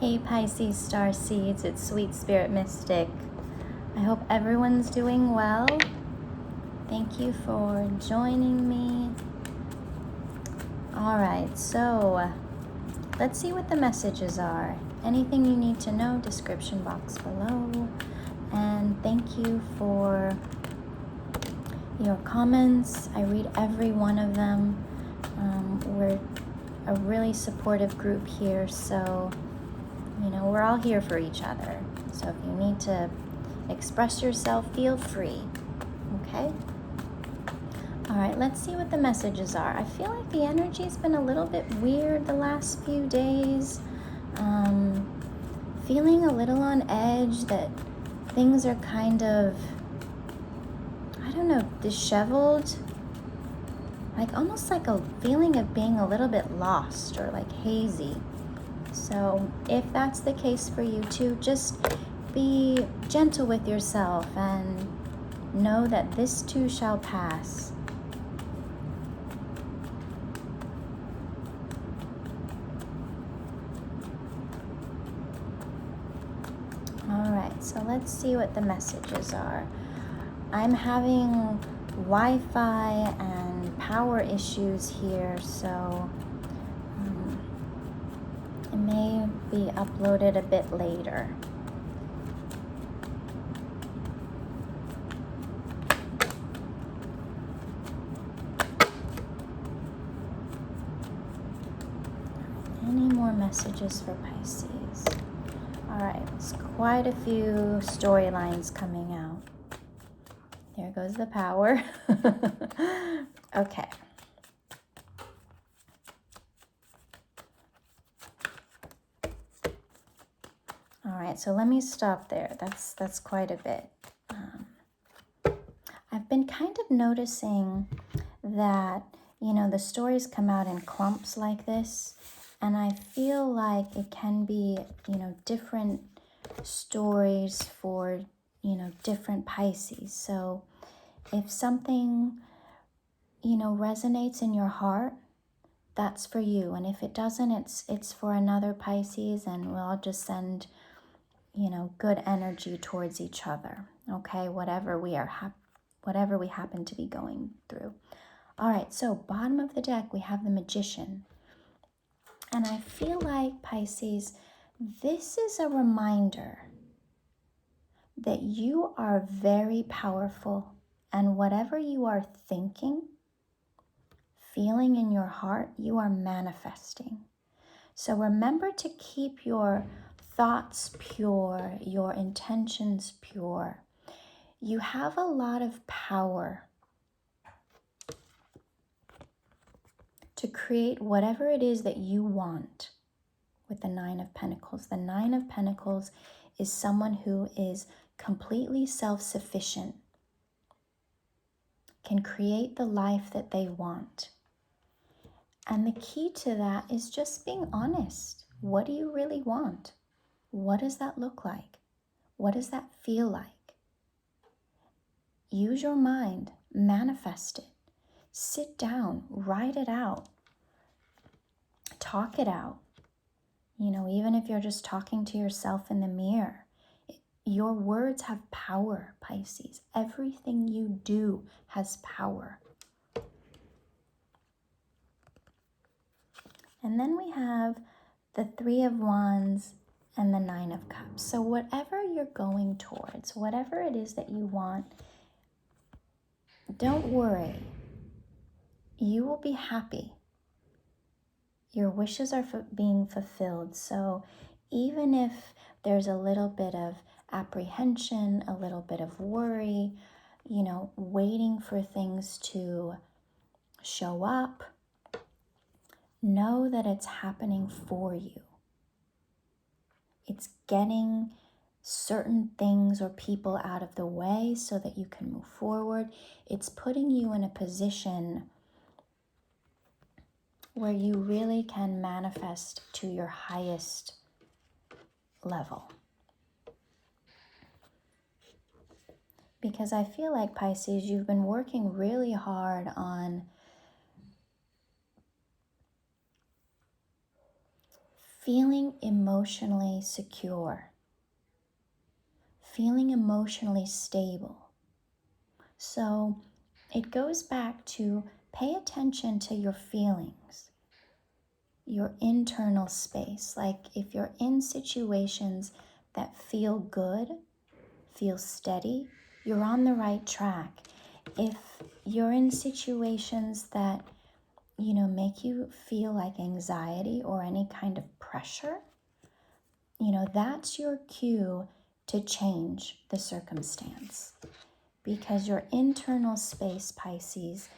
Hey Pisces Starseeds, it's Sweet Spirit Mystic. I hope everyone's doing well. Thank you for joining me. Alright, so let's see what the messages are. Anything you need to know, description box below. And thank you for your comments. I read every one of them. We're a really supportive group here, so we're all here for each other. So if you need to express yourself, feel free. Okay? All right, let's see what the messages are. I feel like the energy's been a little bit weird the last few days. Feeling a little on edge, that things are kind of, disheveled. Like almost like a feeling of being a little bit lost or like hazy. So if that's the case for you too, just be gentle with yourself and know that this too shall pass. All right, so let's see what the messages are. I'm having Wi-Fi and power issues here, so it may be uploaded a bit later. Any more messages for Pisces? All right, it's quite a few storylines coming out. There goes the power. Okay. All right, so let me stop there. That's quite a bit. I've been kind of noticing that, the stories come out in clumps like this, and I feel like it can be, different stories for, different Pisces. So if something, resonates in your heart, that's for you. And if it doesn't, it's for another Pisces, and we'll all just send, good energy towards each other. Okay, whatever we happen to be going through. All right, so bottom of the deck, we have the Magician. And I feel like, Pisces, this is a reminder that you are very powerful, and whatever you are thinking, feeling in your heart, you are manifesting. So remember to keep your thoughts pure, your intentions pure. You have a lot of power to create whatever it is that you want with the Nine of Pentacles. The Nine of Pentacles is someone who is completely self-sufficient, can create the life that they want. And the key to that is just being honest. What do you really want? What does that look like? What does that feel like? Use your mind, manifest it. Sit down, write it out. Talk it out. Even if you're just talking to yourself in the mirror, your words have power, Pisces. Everything you do has power. And then we have the Three of Wands and the Nine of Cups. So whatever you're going towards, whatever it is that you want, don't worry. You will be happy. Your wishes are being fulfilled. So even if there's a little bit of apprehension, a little bit of worry, waiting for things to show up, know that it's happening for you. It's getting certain things or people out of the way so that you can move forward. It's putting you in a position where you really can manifest to your highest level. Because I feel like, Pisces, you've been working really hard on feeling emotionally secure, feeling emotionally stable. So it goes back to pay attention to your feelings, your internal space. Like if you're in situations that feel good, feel steady, you're on the right track. If you're in situations that, make you feel like anxiety or any kind of pressure, that's your cue to change the circumstance. Because your internal space, Pisces,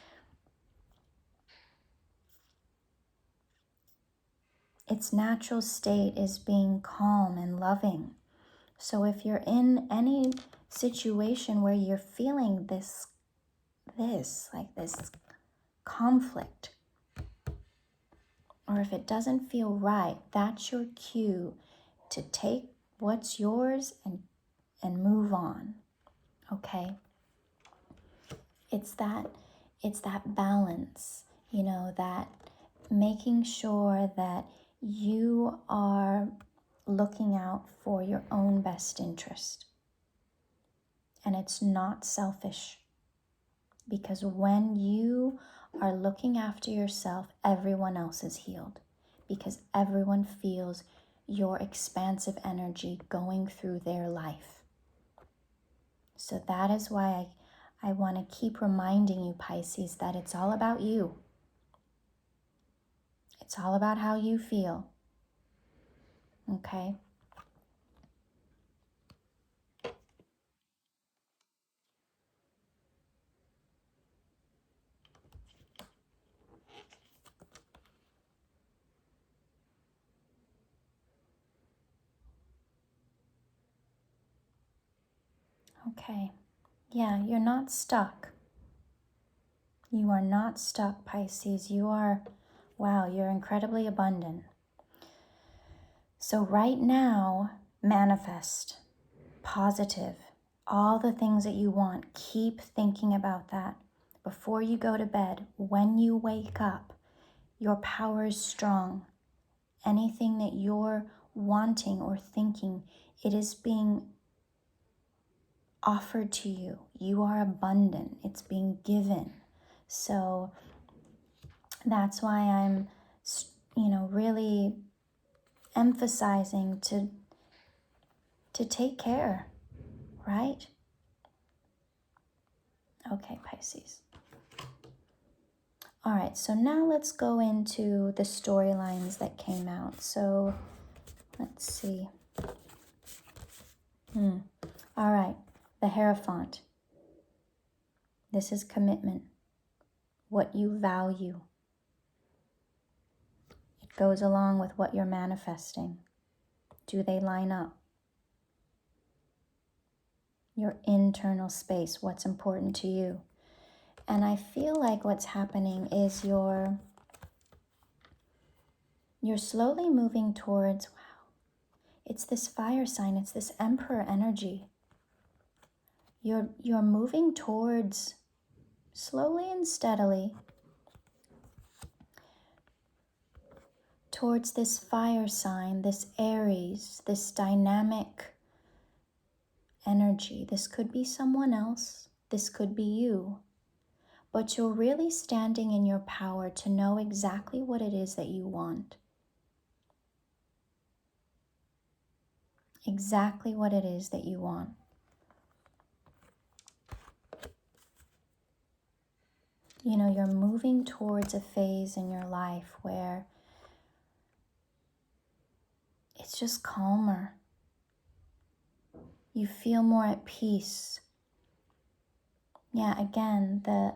its natural state is being calm and loving. So if you're in any situation where you're feeling this conflict, or if it doesn't feel right, that's your cue to take what's yours and move on. Okay? It's that balance, that making sure that you are looking out for your own best interest. And it's not selfish. Because when you are looking after yourself, everyone else is healed. Because everyone feels your expansive energy going through their life. So that is why I want to keep reminding you, Pisces, that it's all about you. It's all about how you feel. Okay? Okay. Yeah, you're not stuck. You are not stuck, Pisces. You're incredibly abundant. So right now, manifest, positive, all the things that you want. Keep thinking about that. Before you go to bed, when you wake up, your power is strong. Anything that you're wanting or thinking, it is being offered to you. You are abundant. It's being given. So that's why I'm, really emphasizing to take care, right? Okay, Pisces. All right, so now let's go into the storylines that came out. So let's see. All right, the Hierophant. This is commitment, what you value. It goes along with what you're manifesting. Do they line up? Your internal space, what's important to you. And I feel like what's happening is you're slowly moving towards, it's this fire sign, it's this Emperor energy. You're moving towards, slowly and steadily, towards this fire sign, this Aries, this dynamic energy. This could be someone else, this could be you. But you're really standing in your power to know exactly what it is that you want. Exactly what it is that you want. You're moving towards a phase in your life where it's just calmer. You feel more at peace. Yeah, again, the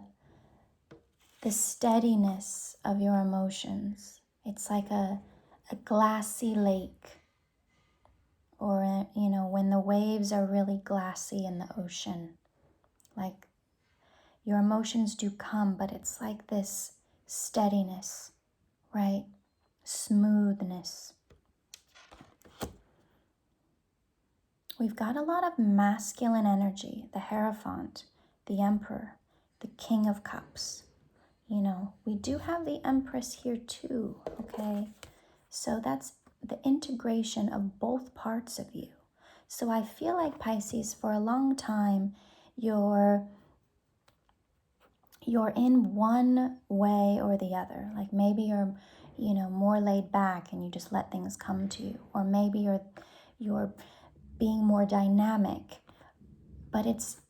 steadiness of your emotions. It's like a glassy lake. Or, when the waves are really glassy in the ocean. Like, your emotions do come, but it's like this steadiness, right? Smoothness. We've got a lot of masculine energy. The Hierophant, the Emperor, the King of Cups. We do have the Empress here too, okay? So that's the integration of both parts of you. So I feel like, Pisces, for a long time, you're in one way or the other. Like maybe you're, more laid back and you just let things come to you. Or maybe you're being more dynamic. But it's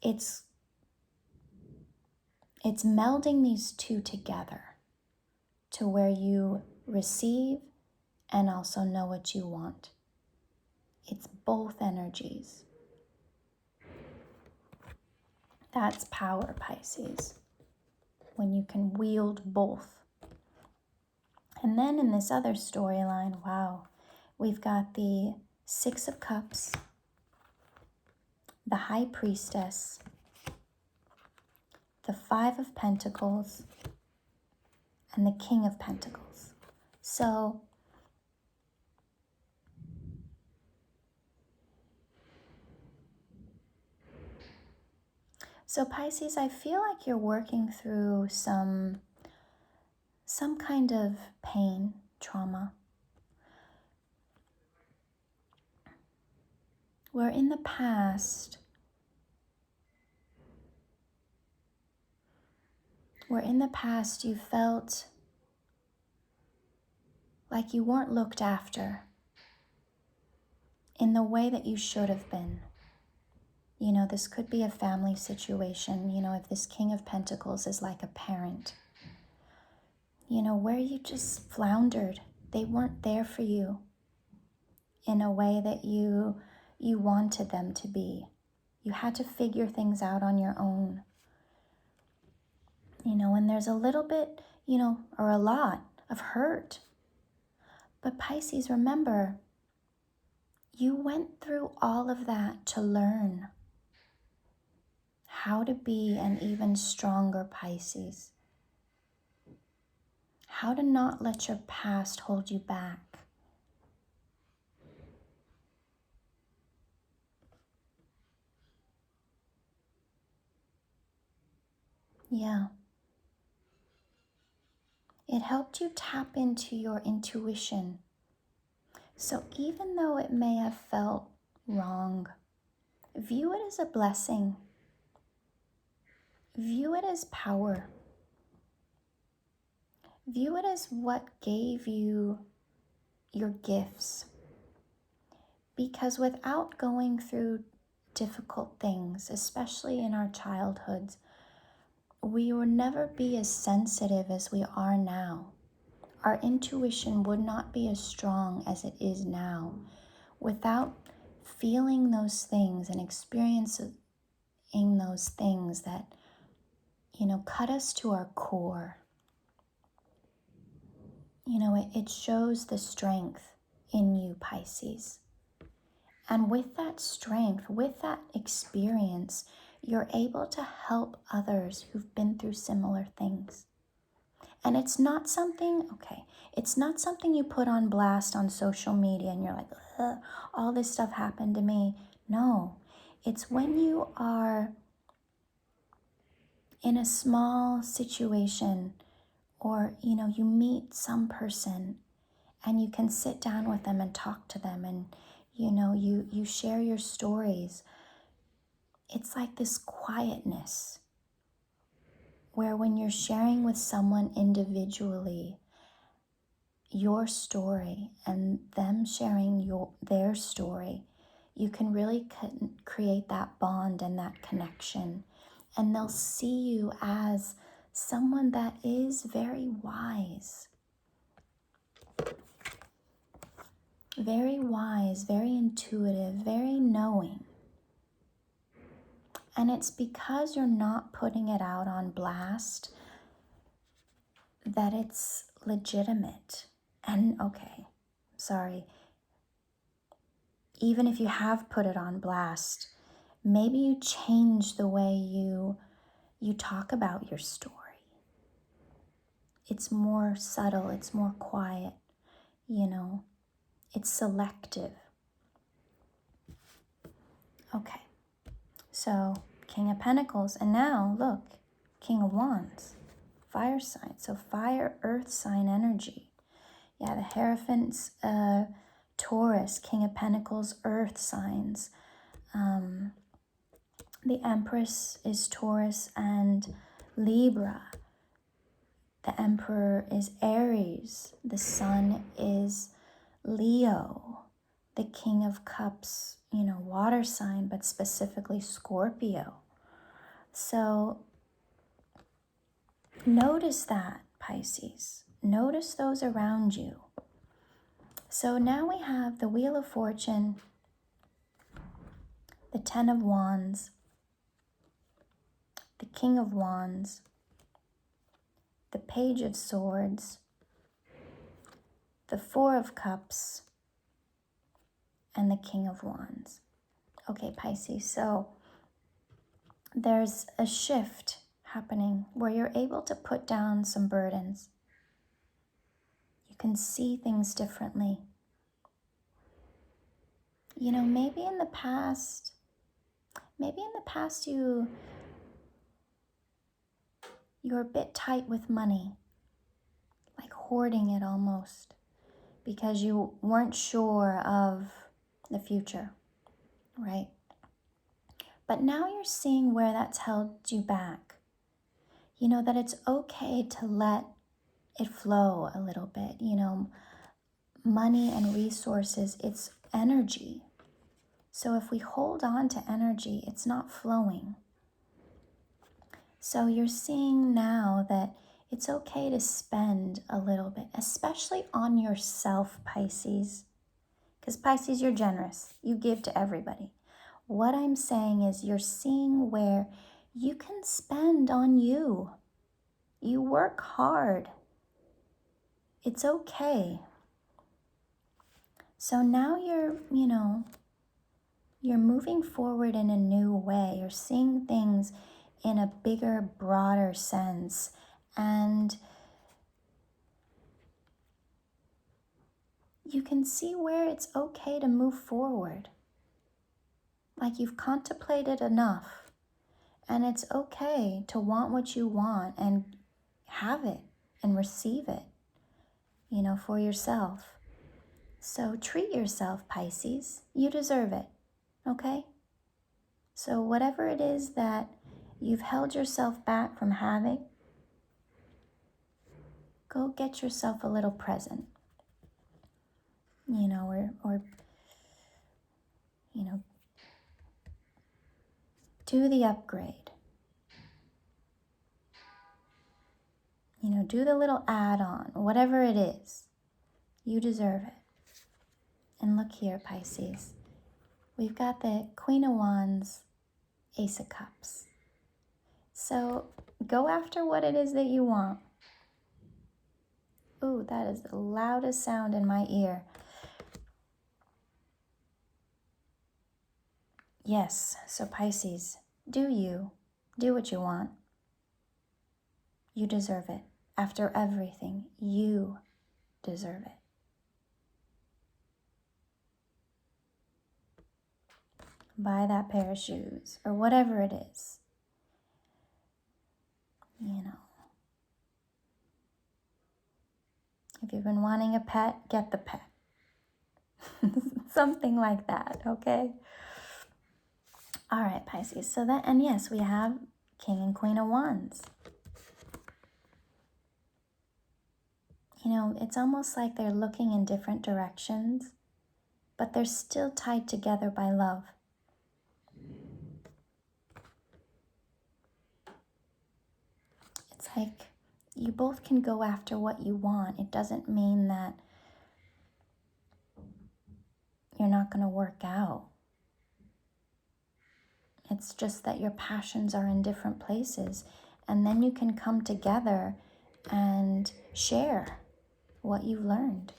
melding these two together to where you receive and also know what you want. It's both energies. That's power, Pisces, when you can wield both. And then in this other storyline, wow, we've got the Six of Cups, the High Priestess, the Five of Pentacles, and the King of Pentacles. So Pisces, I feel like you're working through some kind of pain, trauma. Where in the past, you felt like you weren't looked after in the way that you should have been. This could be a family situation, if this King of Pentacles is like a parent, where you just floundered. They weren't there for you in a way that you wanted them to be. You had to figure things out on your own. And there's a little bit, or a lot of hurt. But Pisces, remember, you went through all of that to learn how to be an even stronger Pisces. How to not let your past hold you back. Yeah. It helped you tap into your intuition. So even though it may have felt wrong, view it as a blessing. View it as power. View it as what gave you your gifts. Because without going through difficult things, especially in our childhoods, we will never be as sensitive as we are now. Our intuition would not be as strong as it is now without feeling those things and experiencing those things that, cut us to our core. It shows the strength in you, Pisces. And with that strength, with that experience, you're able to help others who've been through similar things. And it's not something you put on blast on social media and you're like, all this stuff happened to me. No, it's when you are in a small situation or, you meet some person and you can sit down with them and talk to them and, you share your stories. It's like this quietness where when you're sharing with someone individually your story and them sharing their story, you can really create that bond and that connection. And they'll see you as someone that is very wise, very intuitive, very knowing. And it's because you're not putting it out on blast that it's legitimate. And even if you have put it on blast, maybe you change the way you talk about your story. It's more subtle, it's more quiet, it's selective. Okay, so King of Pentacles, and now look, King of Wands, fire sign. So fire, earth sign energy. Yeah, the Hierophant's Taurus, King of Pentacles, earth signs. The Empress is Taurus and Libra. The Emperor is Aries. The Sun is Leo. The King of Cups, water sign, but specifically Scorpio. So notice that, Pisces. Notice those around you. So now we have the Wheel of Fortune, the Ten of Wands, the King of Wands, the Page of Swords, the Four of Cups, and the King of Wands. Okay, Pisces, so there's a shift happening where you're able to put down some burdens. You can see things differently. Maybe in the past you were a bit tight with money, like hoarding it almost, because you weren't sure of the future, right? But now you're seeing where that's held you back. That it's okay to let it flow a little bit. Money and resources, it's energy. So if we hold on to energy, it's not flowing. So you're seeing now that it's okay to spend a little bit, especially on yourself, Pisces. Because Pisces, you're generous. You give to everybody. What I'm saying is you're seeing where you can spend on you. You work hard. It's okay. So now you're moving forward in a new way. You're seeing things in a bigger, broader sense. And you can see where it's okay to move forward. Like you've contemplated enough. And it's okay to want what you want and have it and receive it, for yourself. So treat yourself, Pisces. You deserve it, okay? So whatever it is that you've held yourself back from having, go get yourself a little present, or do the upgrade. Do the little add-on, whatever it is. You deserve it. And look here, Pisces. We've got the Queen of Wands, Ace of Cups. So go after what it is that you want. Ooh, that is the loudest sound in my ear. Yes, so Pisces, do what you want. You deserve it. After everything, you deserve it. Buy that pair of shoes or whatever it is. If you've been wanting a pet, get the pet. Something like that, okay? All right, Pisces. So that, and yes, we have King and Queen of Wands. It's almost like they're looking in different directions, but they're still tied together by love. It's like you both can go after what you want. It doesn't mean that you're not going to work out. It's just that your passions are in different places, and then you can come together and share what you've learned.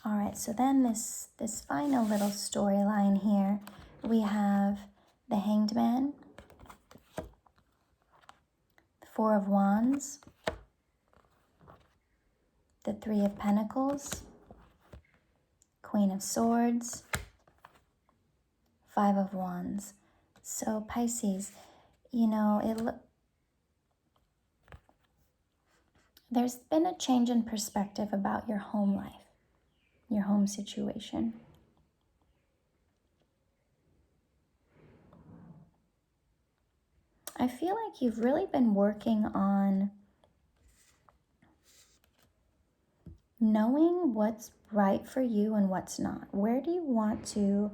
All right, so then this final little storyline here, we have the Hanged Man, the Four of Wands, the Three of Pentacles, Queen of Swords, Five of Wands. So Pisces, There's been a change in perspective about your home life, your home situation. I feel like you've really been working on knowing what's right for you and what's not. Where do you want to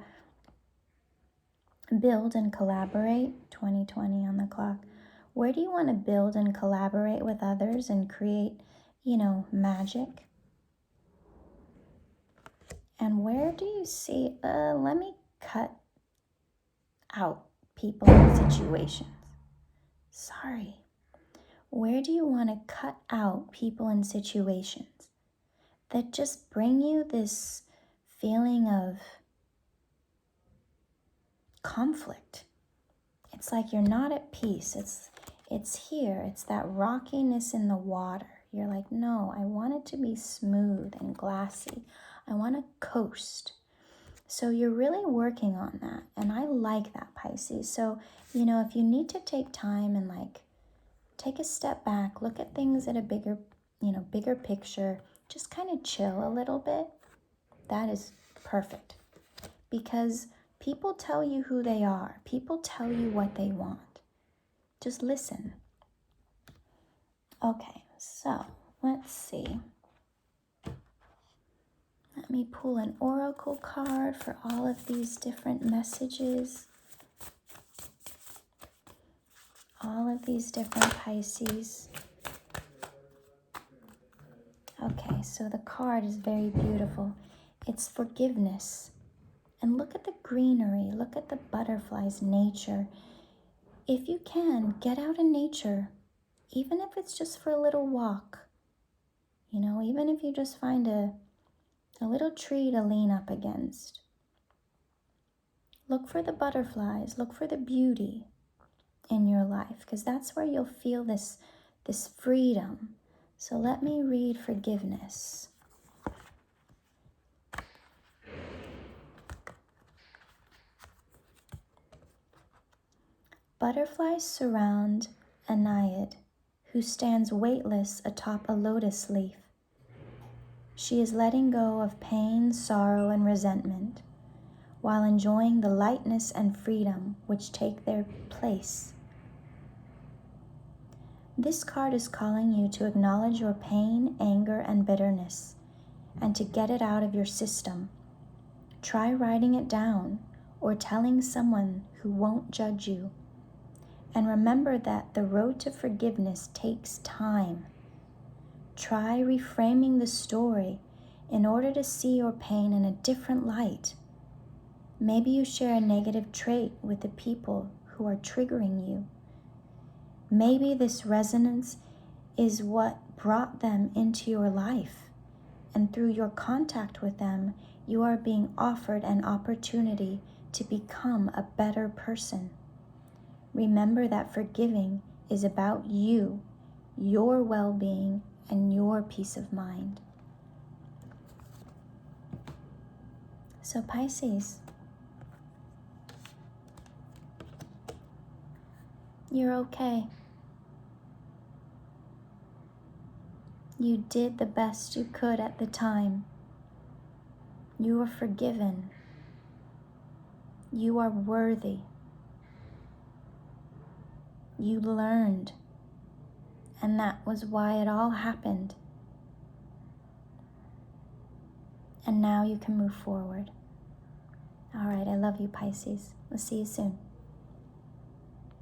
build and collaborate? 2020 on the clock. Where do you want to build and collaborate with others and create, magic? And where do you see, let me cut out people and situations. Sorry. Where do you want to cut out people and situations that just bring you this feeling of conflict? It's like you're not at peace. It's here. It's that rockiness in the water. You're like, no, I want it to be smooth and glassy. I want to coast. So you're really working on that. And I like that, Pisces. So, if you need to take time and take a step back, look at things at a bigger picture, just kind of chill a little bit, that is perfect. Because people tell you who they are. People tell you what they want. Just listen. Okay, so let's see. Let me pull an oracle card for all of these different messages. All of these different Pisces. Okay, so the card is very beautiful. It's forgiveness. And look at the greenery. Look at the butterflies, nature. If you can, get out in nature. Even if it's just for a little walk. Even if you just find a little tree to lean up against. Look for the butterflies. Look for the beauty in your life, because that's where you'll feel this freedom. So let me read forgiveness. Butterflies surround a naiad who stands weightless atop a lotus leaf. She is letting go of pain, sorrow, and resentment, while enjoying the lightness and freedom which take their place. This card is calling you to acknowledge your pain, anger, and bitterness, and to get it out of your system. Try writing it down or telling someone who won't judge you. And remember that the road to forgiveness takes time. Try reframing the story in order to see your pain in a different light. Maybe you share a negative trait with the people who are triggering you. Maybe this resonance is what brought them into your life, and through your contact with them, you are being offered an opportunity to become a better person. Remember that forgiving is about you, your well-being, and your peace of mind. So Pisces, you're okay. You did the best you could at the time. You are forgiven. You are worthy. You learned, and that was why it all happened. And now you can move forward. All right, I love you, Pisces. We'll see you soon.